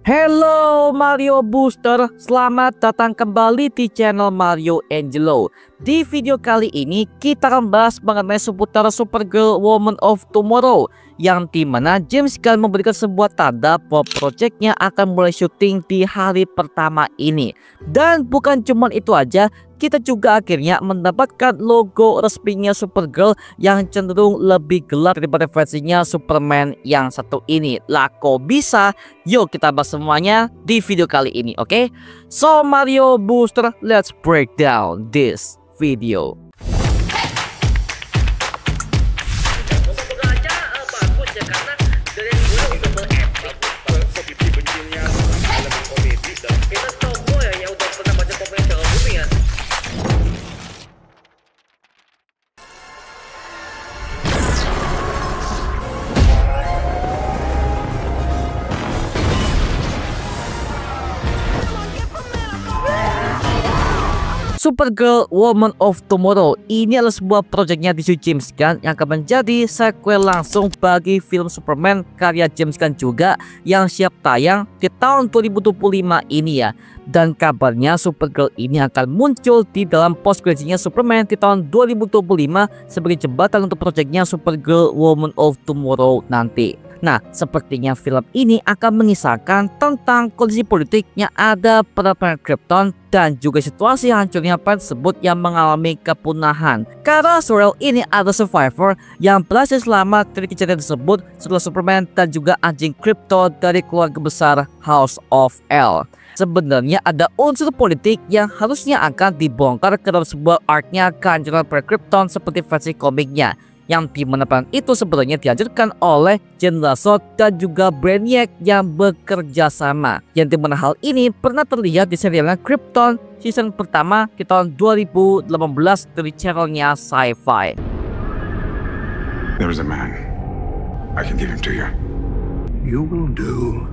Hello Mario Booster, selamat datang kembali di channel Mario Angelo. Di video kali ini kita akan bahas mengenai seputar Supergirl Woman of Tomorrow, yang dimana James Gunn memberikan sebuah tanda bahwa proyeknya akan mulai syuting di hari pertama ini. Dan bukan cuma itu aja, kita juga akhirnya mendapatkan logo resminya Supergirl yang cenderung lebih gelap daripada versinya Superman yang satu ini. Lah kok bisa? Yuk kita bahas semuanya di video kali ini, oke? So Mario Booster, let's break down this video. Supergirl Woman of Tomorrow ini adalah sebuah proyeknya di James Gunn yang akan menjadi sequel langsung bagi film Superman karya James Gunn juga yang siap tayang di tahun 2025 ini ya. Dan kabarnya Supergirl ini akan muncul di dalam post creditnya Superman di tahun 2025 sebagai jembatan untuk proyeknya Supergirl Woman of Tomorrow nanti. Nah, sepertinya film ini akan mengisahkan tentang kondisi politik yang ada pada planet Krypton dan juga situasi hancurnya planet tersebut yang mengalami kepunahan. Karena Zor-El ini adalah survivor yang berhasil selamat dari kejadian tersebut setelah Superman dan juga anjing Krypton dari keluarga besar House of El. Sebenarnya ada unsur politik yang harusnya akan dibongkar ke dalam sebuah arc-nya kehancuran planet Krypton seperti versi komiknya, yang dimana peran itu sebenarnya dihancurkan oleh General Zod dan juga Brainiac yang bekerja sama, yang dimana hal ini pernah terlihat di serialnya Krypton season pertama di tahun 2018 dari channelnya Sci-Fi. There is a man. I can give him to you. You will do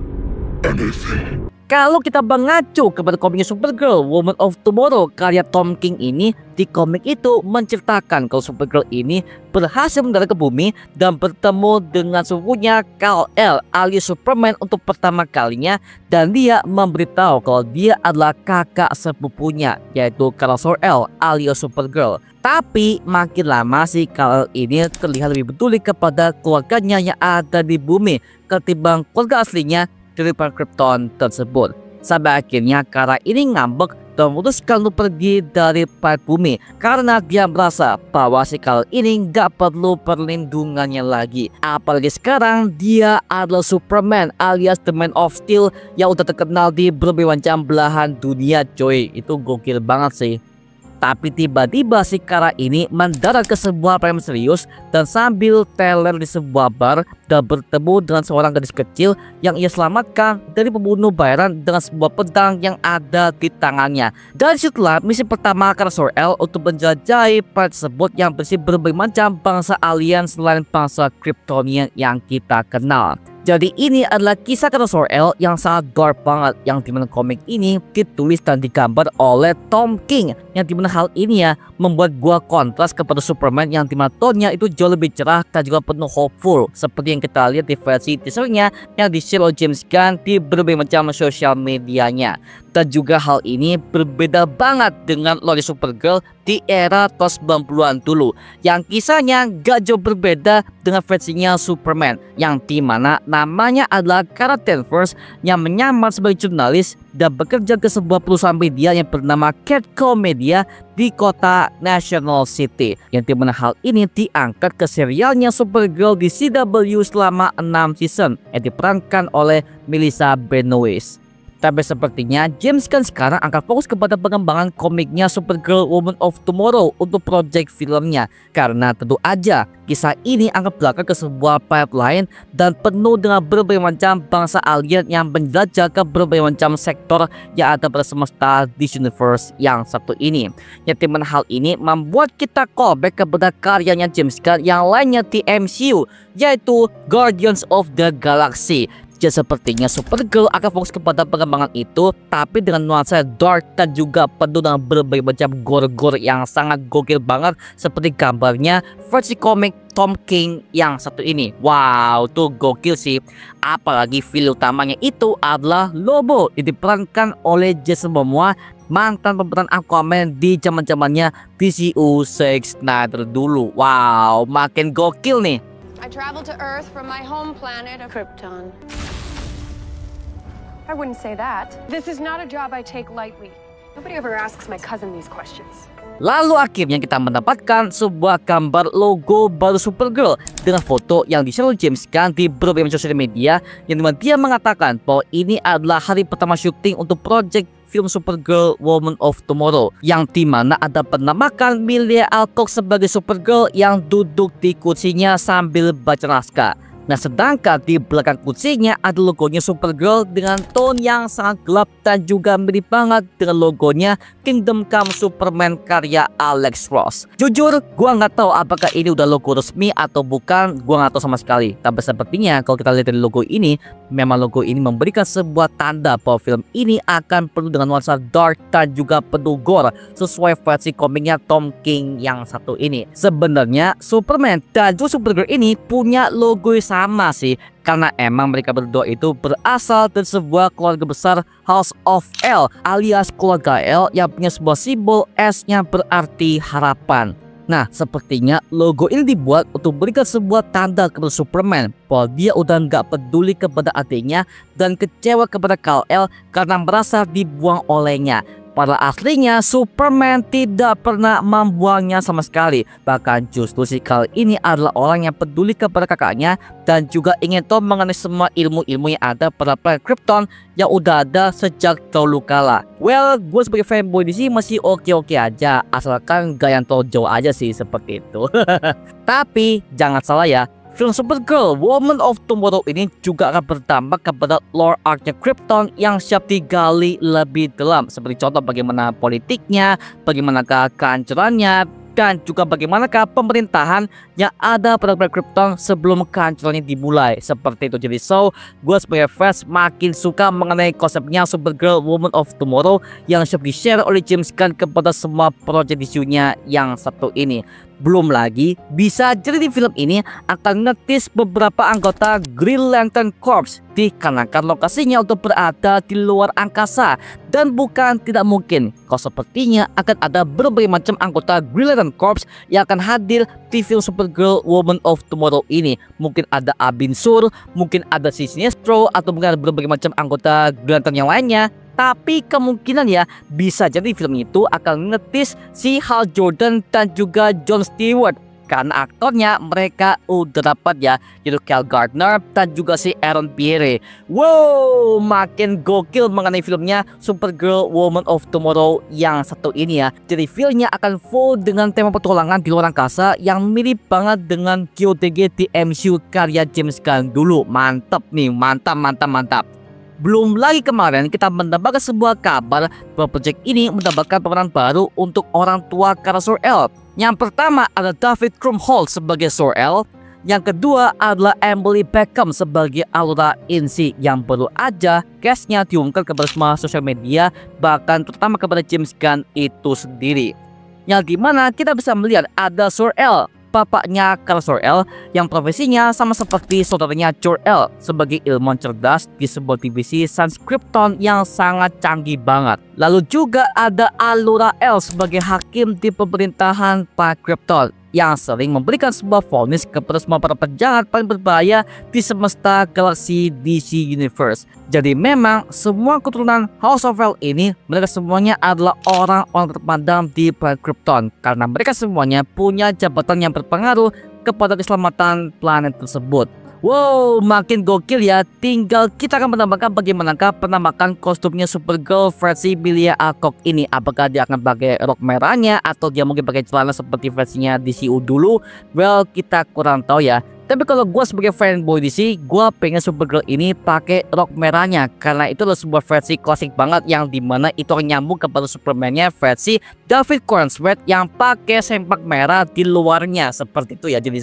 anything. Kalau kita mengacu kepada komiknya Supergirl Woman of Tomorrow karya Tom King ini, di komik itu menceritakan kalau Supergirl ini berhasil mendarat ke bumi dan bertemu dengan sepupunya Kal-El alias Superman untuk pertama kalinya, dan dia memberitahu kalau dia adalah kakak sepupunya yaitu Kal-El alias Supergirl. Tapi makin lama si Kal-El ini terlihat lebih peduli kepada keluarganya yang ada di bumi ketimbang keluarga aslinya dari planet Krypton tersebut. Sampai akhirnya Kara ini ngambek dan memutuskan untuk pergi dari planet bumi karena dia merasa bahwa si Kal ini nggak perlu perlindungannya lagi. Apalagi sekarang dia adalah Superman alias The Man of Steel yang udah terkenal di berbagai macam belahan dunia, coy. Itu gokil banget sih. Tapi tiba-tiba si Kara ini mendarat ke sebuah planet misterius dan sambil teler di sebuah bar dan bertemu dengan seorang gadis kecil yang ia selamatkan dari pembunuh bayaran dengan sebuah pedang yang ada di tangannya. Dan setelah misi pertama Kara Zor-El untuk menjelajahi planet tersebut yang berisi berbagai macam bangsa alien selain bangsa Kryptonian yang kita kenal. Jadi ini adalah kisah Kara Zor-El yang sangat dark banget, yang dimana komik ini ditulis dan digambar oleh Tom King, yang dimana hal ini ya membuat gua kontras kepada Superman yang dimana tonnya itu jauh lebih cerah dan juga penuh hopeful seperti yang kita lihat di versi teasernya yang di-share oleh James Gunn di berbagai macam sosial medianya. Dan juga hal ini berbeda banget dengan lore Supergirl di era tahun 90-an dulu, yang kisahnya gak jauh berbeda dengan versinya Superman, yang dimana namanya adalah Kara Danvers yang menyamar sebagai jurnalis dan bekerja ke sebuah perusahaan media yang bernama Catco Media di kota National City, yang dimana hal ini diangkat ke serialnya Supergirl di CW selama 6 season yang diperankan oleh Melissa Benoist. Tapi sepertinya James Gunn sekarang akan fokus kepada pengembangan komiknya Supergirl Woman of Tomorrow untuk proyek filmnya, karena tentu aja kisah ini akan berlaku ke sebuah planet lain dan penuh dengan berbagai macam bangsa alien yang menjelajah ke berbagai macam sektor yang ada pada semesta di universe yang satu ini. Yang dimana hal ini membuat kita callback kepada karyanya James Gunn yang lainnya di MCU, yaitu Guardians of the Galaxy. Jadi sepertinya Supergirl akan fokus kepada pengembangan itu, tapi dengan nuansa dark dan juga penuh dengan berbagai macam gore-gore yang sangat gokil banget seperti gambarnya versi komik Tom King yang satu ini. Wow, tuh gokil sih. Apalagi film utamanya itu adalah Lobo, diperankan oleh Jason Momoa, mantan pemeran Aquaman di zaman-zamannya DCU Zack Snyder dulu. Wow, makin gokil nih. I traveled to Earth from my home planet of Krypton. I wouldn't say that. This is not a job I take lightly. Nobody ever asks my cousin these questions. Lalu akhirnya kita mendapatkan sebuah gambar logo baru Supergirl dengan foto yang di-share oleh James Gunn di beberapa sosial media, yang dimana dia mengatakan bahwa ini adalah hari pertama syuting untuk project film Supergirl Woman of Tomorrow, yang dimana ada penamakan Emilia Alcock sebagai Supergirl yang duduk di kursinya sambil baca naskah. Nah, sedangkan di belakang kursinya ada logonya Supergirl dengan tone yang sangat gelap dan juga mirip banget dengan logonya Kingdom Come Superman karya Alex Ross. Jujur, gua nggak tahu apakah ini udah logo resmi atau bukan, gua nggak tahu sama sekali. Tapi sepertinya kalau kita lihat dari logo ini, memang logo ini memberikan sebuah tanda bahwa film ini akan penuh dengan nuansa dark dan juga penuh gore sesuai versi komiknya Tom King yang satu ini. Sebenarnya Superman dan juga Supergirl ini punya logo sama sih, karena emang mereka berdua itu berasal dari sebuah keluarga besar House of L, alias keluarga L yang punya sebuah simbol S yang berarti harapan. Nah, sepertinya logo ini dibuat untuk berikan sebuah tanda kepada Superman bahwa dia udah nggak peduli kepada adiknya dan kecewa kepada Kal-El karena merasa dibuang olehnya. Pada aslinya Superman tidak pernah membuangnya sama sekali. Bahkan justru si Kal ini adalah orang yang peduli kepada kakaknya dan juga ingin tahu mengenai semua ilmu-ilmu yang ada pada planet Krypton yang udah ada sejak dahulu kala. Well, gue sebagai fanboy di sini masih oke-oke aja, asalkan gak yang terlalu jauh aja sih seperti itu. Tapi jangan salah ya, film Supergirl Woman of Tomorrow ini juga akan berdampak kepada lore arc-nya Krypton yang siap digali lebih dalam, seperti contoh bagaimana politiknya, bagaimanakah kehancurannya, dan juga bagaimanakah pemerintahan yang ada pada planet Krypton sebelum kehancurannya dimulai. Seperti itu. Jadi gue sebagai fans makin suka mengenai konsepnya Supergirl Woman of Tomorrow yang siap di-share oleh James Gunn kepada semua proyek isunya yang satu ini. Belum lagi, bisa jadi di film ini akan ngetis beberapa anggota Green Lantern Corps dikarenakan lokasinya untuk berada di luar angkasa. Dan bukan tidak mungkin kalau sepertinya akan ada berbagai macam anggota Green Lantern Corps yang akan hadir di film Supergirl Woman of Tomorrow ini. Mungkin ada Abin Sur, mungkin ada si Sinestro, atau mungkin ada berbagai macam anggota Green Lantern yang lainnya. Tapi kemungkinan ya bisa jadi film itu akan ngetis si Hal Jordan dan juga John Stewart, karena aktornya mereka udah dapat ya, yaitu Kyle Gardner dan juga si Aaron Pierre. Wow, makin gokil mengenai filmnya Supergirl Woman of Tomorrow yang satu ini ya. Jadi filmnya akan full dengan tema petualangan di luar angkasa yang mirip banget dengan QTG di MCU karya James Gunn dulu. Mantap nih, mantap. Belum lagi kemarin kita mendapatkan sebuah kabar bahwa proyek ini mendapatkan pemeran baru untuk orang tua karakter Zor-El. Yang pertama ada David Krumholtz sebagai Zor-El. Yang kedua adalah Emily Beckham sebagai Allura Insi, yang baru aja castnya diumumkan kepada semua sosial media, bahkan terutama kepada James Gunn itu sendiri. Yang dimana kita bisa melihat ada Zor-El, bapaknya Kal Zor-El, yang profesinya sama seperti saudaranya Jor-El sebagai ilmuwan cerdas di sebuah divisi Sans Krypton yang sangat canggih banget. Lalu juga ada Allura El sebagai hakim di pemerintahan Planet Krypton yang sering memberikan sebuah vonis kepada semua para penjahat paling berbahaya di semesta galaksi DC Universe. Jadi memang semua keturunan House of L ini, mereka semuanya adalah orang-orang terpandang di planet Krypton, karena mereka semuanya punya jabatan yang berpengaruh kepada keselamatan planet tersebut. Wow, makin gokil ya. Tinggal kita akan menambahkan bagaimanakah penambahan kostumnya Supergirl versi Emilia Alcock ini. Apakah dia akan pakai rok merahnya atau dia mungkin pakai celana seperti versinya DCU dulu? Well, kita kurang tahu ya. Tapi kalau gue sebagai fanboy DC, gue pengen Supergirl ini pakai rok merahnya, karena itu adalah sebuah versi klasik banget yang dimana itu nyambung kepada Superman-nya versi David Corenswet yang pakai sempak merah di luarnya, seperti itu ya. Jadi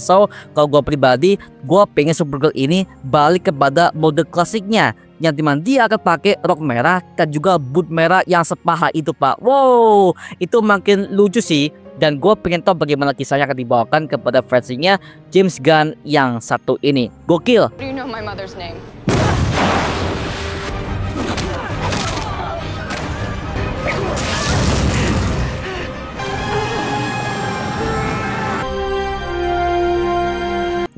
kalau gue pribadi, gue pengen Supergirl ini balik kepada mode klasiknya, yang dimana dia akan pakai rok merah dan juga boot merah yang sepaha itu Pak. Wow, itu makin lucu sih. Dan gue pengen tahu bagaimana kisahnya akan dibawakan kepada versinya James Gunn yang satu ini. Gokil. Do you know my mother's name?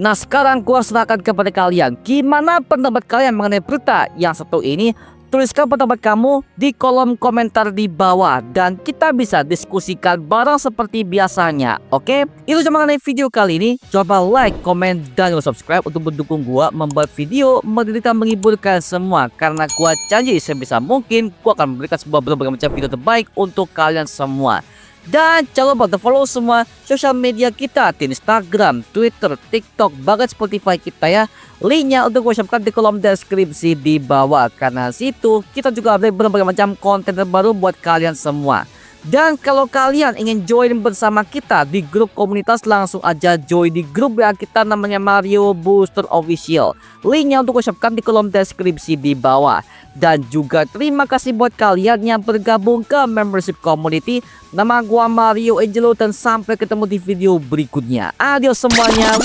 Nah sekarang gua serahkan kepada kalian. Gimana pendapat kalian mengenai berita yang satu ini? Tuliskan pendapat kamu di kolom komentar di bawah. Dan kita bisa diskusikan bareng seperti biasanya. Oke? Itu cuma mengenai video kali ini. Coba like, komen, dan juga subscribe untuk mendukung gua membuat video mendidik dan menghiburkan semua. Karena gua janji sebisa mungkin gua akan memberikan sebuah berbagai macam video terbaik untuk kalian semua. Dan jangan lupa follow semua sosial media kita di Instagram, Twitter, TikTok, bahkan Spotify kita ya. Linknya untuk gue siapkan di kolom deskripsi di bawah. Karena situ kita juga update berbagai macam konten terbaru buat kalian semua. Dan kalau kalian ingin join bersama kita di grup komunitas, langsung aja join di grup yang kita namanya Mario Booster Official. Linknya untuk gue siapkan di kolom deskripsi di bawah. Dan juga terima kasih buat kalian yang bergabung ke membership community. Nama gua Mario Angelo dan sampai ketemu di video berikutnya. Adios semuanya.